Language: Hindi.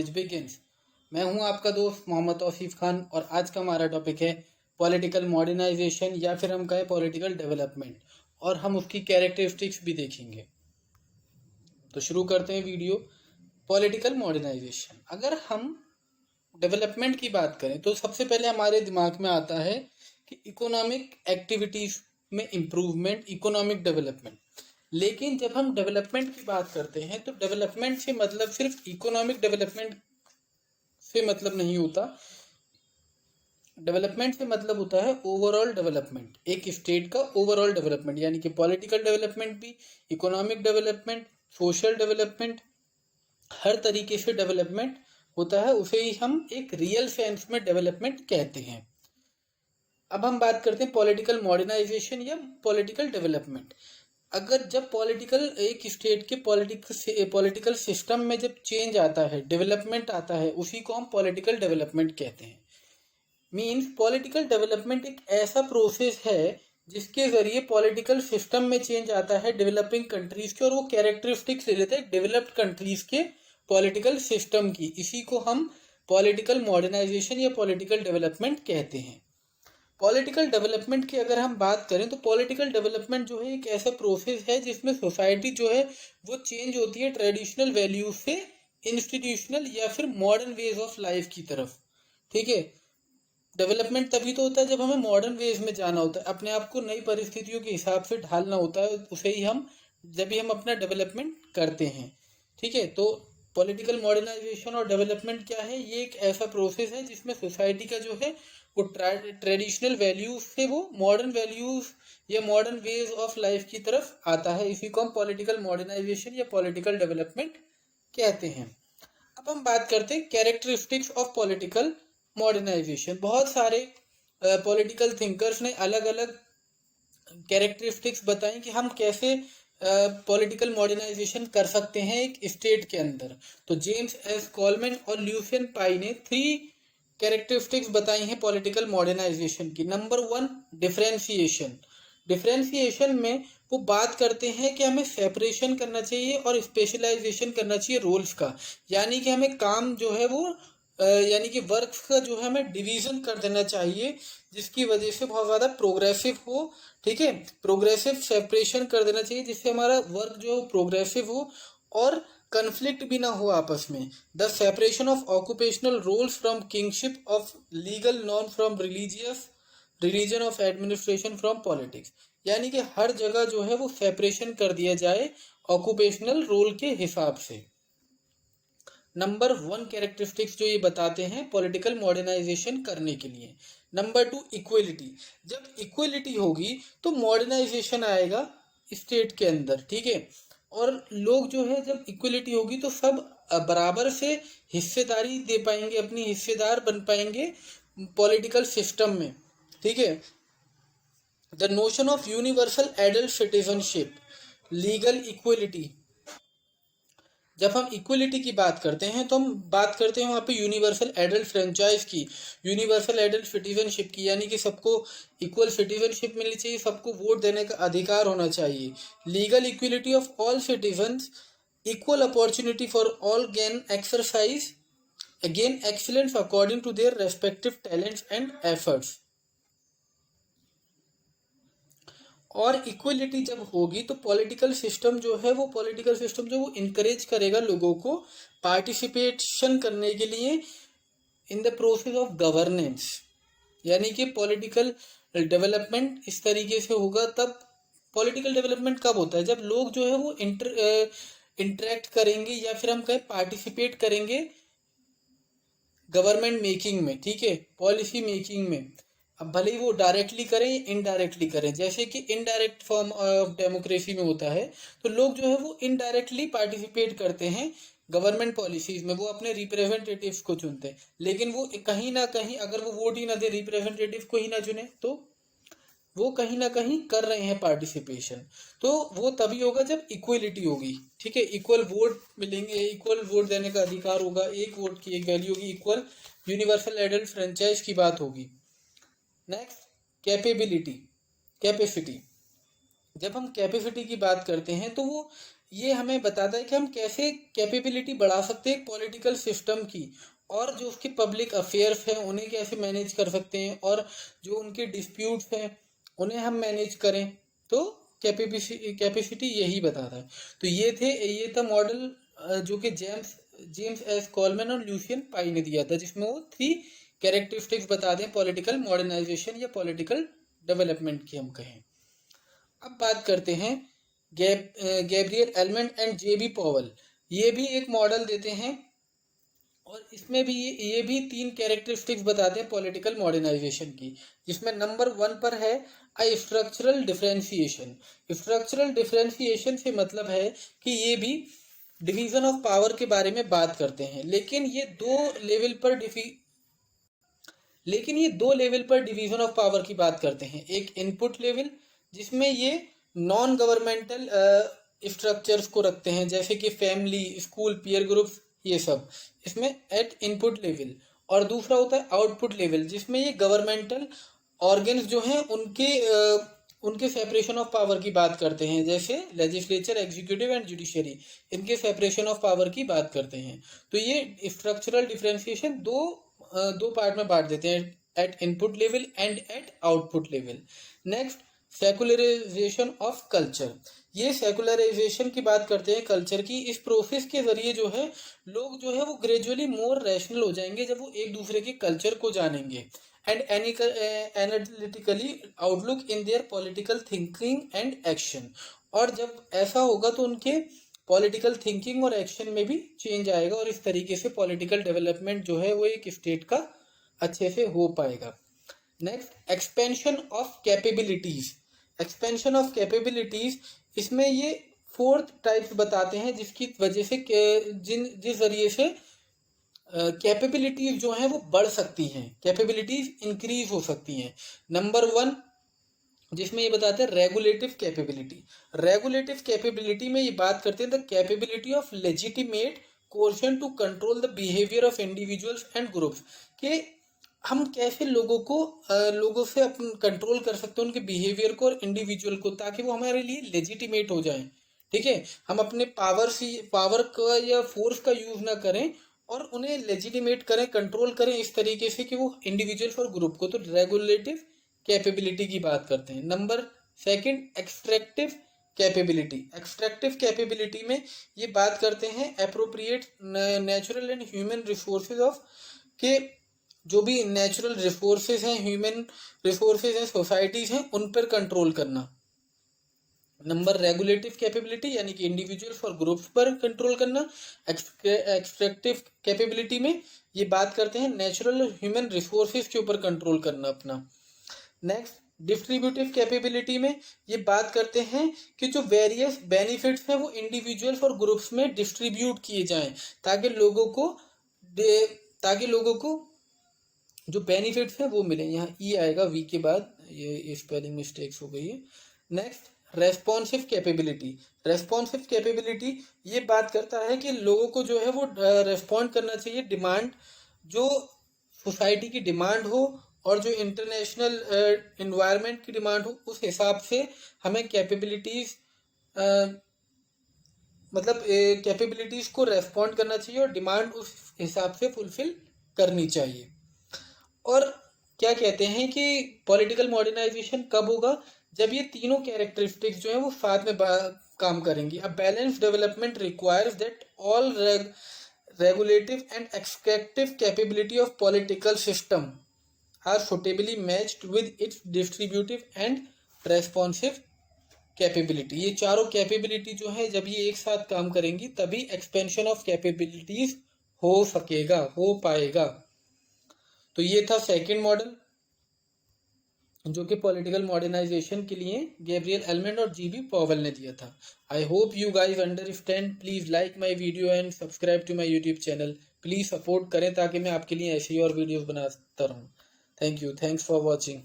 Knowledge begins. मैं हूं आपका दोस्त मोहम्मद तौसीफ खान और आज का हमारा टॉपिक है पॉलिटिकल मॉडर्नाइजेशन या फिर हम कहें पॉलिटिकल डेवलपमेंट, और हम उसकी कैरेक्टरिस्टिक्स भी देखेंगे। तो शुरू करते हैं वीडियो। पॉलिटिकल मॉडर्नाइजेशन, अगर हम डेवलपमेंट की बात करें तो सबसे पहले हमारे दिमाग में आता है कि इकोनॉमिक एक्टिविटीज़ में इम्प्रूवमेंट, इकोनॉमिक डेवलपमेंट। लेकिन जब हम डेवलपमेंट की बात करते हैं तो डेवलपमेंट से मतलब सिर्फ इकोनॉमिक डेवलपमेंट से मतलब नहीं होता। डेवलपमेंट से मतलब होता है ओवरऑल डेवलपमेंट, एक स्टेट का ओवरऑल डेवलपमेंट, यानी कि पॉलिटिकल डेवलपमेंट भी, इकोनॉमिक डेवलपमेंट, सोशल डेवलपमेंट, हर तरीके से डेवलपमेंट होता है, उसे ही हम एक रियल सेंस में डेवलपमेंट कहते हैं। अब हम बात करते हैं पॉलिटिकल मॉडर्नाइजेशन या पॉलिटिकल डेवलपमेंट। अगर जब पॉलिटिकल एक स्टेट के पॉलिटिकल सिस्टम में जब चेंज आता है, डेवलपमेंट आता है, उसी को हम पॉलिटिकल डेवलपमेंट कहते हैं। मीन्स पॉलिटिकल डेवलपमेंट एक ऐसा प्रोसेस है जिसके जरिए पॉलिटिकल सिस्टम में चेंज आता है डेवलपिंग कंट्रीज के, और वो कैरेक्टरिस्टिक्स ले लेते हैं डेवलप्ड कंट्रीज के पॉलिटिकल सिस्टम की। इसी को हम पॉलिटिकल मॉडर्नाइजेशन या पॉलिटिकल डेवलपमेंट कहते हैं। पॉलिटिकल डेवलपमेंट की अगर हम बात करें तो पॉलिटिकल डेवलपमेंट जो है एक ऐसा प्रोसेस है जिसमें सोसाइटी जो है वो चेंज होती है ट्रेडिशनल वैल्यूज से इंस्टीट्यूशनल या फिर मॉडर्न वेज ऑफ लाइफ की तरफ। ठीक है, डेवलपमेंट तभी तो होता है जब हमें मॉडर्न वेज में जाना होता है, अपने आप को नई परिस्थितियों के हिसाब से ढालना होता है, उसे ही हम जब भी हम अपना डेवलपमेंट करते हैं। ठीक है, तो पॉलिटिकल मॉडर्नाइजेशन और डेवलपमेंट क्या है, ये एक ऐसा प्रोसेस है जिसमें सोसाइटी का जो है वो ट्रेडिशनल वैल्यूज से वो मॉडर्न वैल्यूज या मॉडर्न वेज ऑफ लाइफ की तरफ आता है। इसी को हम पॉलिटिकल मॉडर्नाइजेशन या पॉलिटिकल डेवलपमेंट कहते हैं। अब हम बात करते हैं कैरेक्टरिस्टिक्स ऑफ पॉलिटिकल मॉडर्नाइजेशन। बहुत सारे पॉलिटिकल थिंकर्स ने अलग अलग कैरेक्टरिस्टिक्स बताई कि हम कैसे पॉलिटिकल मॉडर्नाइजेशन कर सकते हैं एक स्टेट के अंदर। तो जेम्स एस कॉलमैन और ल्यूसियन पाई ने 3 कैरेक्टरिस्टिक्स बताई हैं पॉलिटिकल मॉडर्नाइजेशन की। Number 1, differentiation. डिफरेंशिएशन में वो बात करते हैं कि हमें सेपरेशन करना चाहिए और स्पेशलाइजेशन करना चाहिए रोल्स का, यानी कि हमें काम जो है वो यानी कि वर्क का जो है हमें डिवीजन कर देना चाहिए, जिसकी वजह से बहुत ज़्यादा प्रोग्रेसिव हो। ठीक है, प्रोग्रेसिव सेपरेशन कर देना चाहिए जिससे हमारा वर्क जो प्रोग्रेसिव हो और कन्फ्लिक्ट भी ना हो आपस में। The separation of occupational roles from kingship of legal non from religion of administration from politics, यानी कि हर जगह जो है वो सेपरेशन कर दिया जाए ऑक्यूपेशनल रोल के हिसाब से। नंबर 1 कैरेक्टरिस्टिक्स जो ये बताते हैं पॉलिटिकल मॉडर्नाइजेशन करने के लिए। Number 2, equality. जब इक्वलिटी होगी तो मॉडर्नाइजेशन आएगा स्टेट के अंदर। ठीक है, और लोग जो है जब इक्वलिटी होगी तो सब बराबर से हिस्सेदारी दे पाएंगे, अपनी हिस्सेदार बन पाएंगे पॉलिटिकल सिस्टम में। ठीक है, the notion of universal adult citizenship, legal equality. जब हम इक्वलिटी की बात करते हैं तो हम बात करते हैं वहाँ पे यूनिवर्सल एडल्ट फ्रेंचाइज की, यूनिवर्सल एडल्ट सिटीजनशिप की, यानी कि सबको इक्वल सिटीजनशिप मिलनी चाहिए, सबको वोट देने का अधिकार होना चाहिए। Legal equality of all citizens, equal opportunity for all gain excellence according to their respective talents and efforts. और इक्वलिटी जब होगी तो पॉलिटिकल सिस्टम जो है वो इनकरेज करेगा लोगों को पार्टिसिपेशन करने के लिए in the process of governance, यानी कि पॉलिटिकल डेवलपमेंट इस तरीके से होगा। तब पॉलिटिकल डेवलपमेंट कब होता है, जब लोग जो है वो इंटरेक्ट करेंगे या फिर हम कहें पार्टिसिपेट करेंगे गवर्नमेंट मेकिंग में। ठीक है, पॉलिसी मेकिंग में। अब भले ही वो डायरेक्टली करें या इनडायरेक्टली करें, जैसे कि इनडायरेक्ट फॉर्म ऑफ डेमोक्रेसी में होता है तो लोग जो है वो इनडायरेक्टली पार्टिसिपेट करते हैं गवर्नमेंट पॉलिसीज में, वो अपने रिप्रेजेंटेटिव्स को चुनते हैं। लेकिन वो कहीं ना कहीं अगर वो वोट ही ना दे, रिप्रेजेंटेटिव को ही ना चुने, तो वो कहीं ना कहीं कर रहे हैं पार्टिसिपेशन। तो वो तभी होगा जब इक्वलिटी होगी। ठीक है, इक्वल वोट मिलेंगे, इक्वल वोट देने का अधिकार होगा, एक वोट की एक वैल्यू होगी, इक्वल यूनिवर्सल एडल्ट फ्रेंचाइज की बात होगी। Next, capacity. जब हम कैपेसिटी की बात करते हैं तो वो ये हमें बताता है कि हम कैसे कैपेबिलिटी बढ़ा सकते हैं पॉलिटिकल सिस्टम की, और जो उसके पब्लिक अफेयर्स हैं उन्हें कैसे मैनेज कर सकते हैं, और जो उनके डिस्प्यूट्स हैं उन्हें हम मैनेज करें। तो कैपेसिटी यही बताता है। तो ये था मॉडल जो कि जेम्स एस कॉलमैन और ल्यूसियन पाई ने दिया था, जिसमें वो 3 कैरेक्टरिस्टिक्स बता दें पॉलिटिकल मॉडर्नाइजेशन या पॉलिटिकल डेवलपमेंट की हम कहें। अब बात करते हैं Gabriel Almond and JB Powell. ये भी एक मॉडल देते हैं, और इसमें भी ये भी 3 कैरेक्टरिस्टिक्स बताते हैं पॉलिटिकल मॉडर्नाइजेशन की, जिसमें नंबर 1 पर है स्ट्रक्चरल डिफरेंशिएशन। स्ट्रक्चरल डिफरेंशिएशन से मतलब है कि ये भी डिवीजन ऑफ पावर के बारे में बात करते हैं, लेकिन ये दो लेवल पर डिवीजन ऑफ पावर की बात करते हैं। एक इनपुट लेवल, जिसमें ये नॉन गवर्नमेंटल स्ट्रक्चर्स को रखते हैं, जैसे कि फैमिली, स्कूल, पीयर ग्रुप्स, ये सब इसमें एट इनपुट लेवल। और दूसरा होता है आउटपुट लेवल, जिसमें ये गवर्नमेंटल ऑर्गन्स जो हैं उनके सेपरेशन ऑफ पावर की बात करते हैं, जैसे लेजिस्लेचर, एग्जीक्यूटिव एंड जुडिशरी, इनके सेपरेशन ऑफ पावर की बात करते हैं। तो ये स्ट्रक्चरल डिफरेंशिएशन दो पार्ट में बांट देते हैं, at input level and at output level. Next, secularisation of culture. ये सेकुलराइजेशन की बात करते हैं कल्चर की। इस प्रोसेस के जरिए जो है लोग जो है वो ग्रेजुअली मोर रैशनल हो जाएंगे जब वो एक दूसरे के कल्चर को जानेंगे, and analytically outlook in their political thinking and action. और जब ऐसा होगा तो उनके पॉलिटिकल थिंकिंग और एक्शन में भी चेंज आएगा, और इस तरीके से पॉलिटिकल डेवलपमेंट जो है वो एक स्टेट का अच्छे से हो पाएगा। Next, expansion of capabilities. Expansion of capabilities, इसमें ये 4th टाइप्स बताते हैं जिसकी वजह से जिस जरिए से कैपेबिलिटीज जो हैं वो बढ़ सकती हैं, कैपेबिलिटीज इंक्रीज हो सकती हैं। नंबर 1 जिसमें ये बताते हैं रेगुलेटिव कैपेबिलिटी। रेगुलेटिव कैपेबिलिटी में ये बात करते हैं the capability of legitimate coercion to control the behaviour of individuals and groups, कि हम कैसे लोगों से अपन कंट्रोल कर सकते हैं उनके बिहेवियर को और इंडिविजुअल को, ताकि वो हमारे लिए लेजिटिमेट हो जाए। ठीक है, हम अपने पावर का या फोर्स का यूज ना करें और उन्हें लेजिटिमेट करें, कंट्रोल करें इस तरीके से कि वो इंडिविजुअल्स और ग्रुप को। तो रेगुलेटिव कैपेबिलिटी की बात करते हैं। Number 2, extractive capability. Extractive capability में ये बात करते हैं appropriate natural and human resources of, के जो भी नेचुरल रिसोर्सेज हैं, ह्यूमन रिसोर्सेज हैं, सोसाइटीज हैं, उन पर कंट्रोल करना। नंबर रेगुलेटिव कैपेबिलिटी यानी कि इंडिविजुअल्स और ग्रुप्स पर कंट्रोल करना। एक्सट्रैक्टिव कैपेबिलिटी में ये बात करते हैं नेचुरल ह्यूमन रिसोर्सेज के ऊपर कंट्रोल करना अपना। नेक्स्ट, डिस्ट्रीब्यूटिव कैपेबिलिटी में ये बात करते हैं कि जो वेरियस बेनिफिट्स हैं वो इंडिविजुअल्स और ग्रुप्स में डिस्ट्रीब्यूट किए जाएं, ताकि लोगों को जो बेनिफिट्स हैं वो मिले। यहाँ ई आएगा वी के बाद, ये स्पेलिंग मिस्टेक्स हो गई है। Next, responsive capability. Responsive capability ये बात करता है कि लोगों को जो है वो रेस्पॉन्ड करना चाहिए, डिमांड जो सोसाइटी की डिमांड हो और जो इंटरनेशनल इन्वायरमेंट की डिमांड हो, उस हिसाब से हमें कैपेबिलिटीज कैपेबिलिटीज को रेस्पॉन्ड करना चाहिए और डिमांड उस हिसाब से फुलफिल करनी चाहिए। और क्या कहते हैं कि पॉलिटिकल मॉडर्नाइजेशन कब होगा, जब ये तीनों कैरेक्टरिस्टिक्स जो हैं वो साथ में काम करेंगी। A balance development requires that all regulative and extractive capability of political system are suitably matched with its distributive and responsive capability. ये चारों कैपेबिलिटी जो है जब ये एक साथ काम करेंगी तभी एक्सपेंशन ऑफ कैपेबिलिटीज हो पाएगा। तो ये था सेकंड मॉडल जो कि पॉलिटिकल मॉडर्नाइजेशन के लिए गैब्रियल एलमंड और जीबी पॉवेल ने दिया था। I hope you guys understand. Please like my video and subscribe to my YouTube channel. Please support करें ताकि मैं आपके लिए ऐसे ही और वीडियोस बनाता रहूं। Thank you, thanks for watching.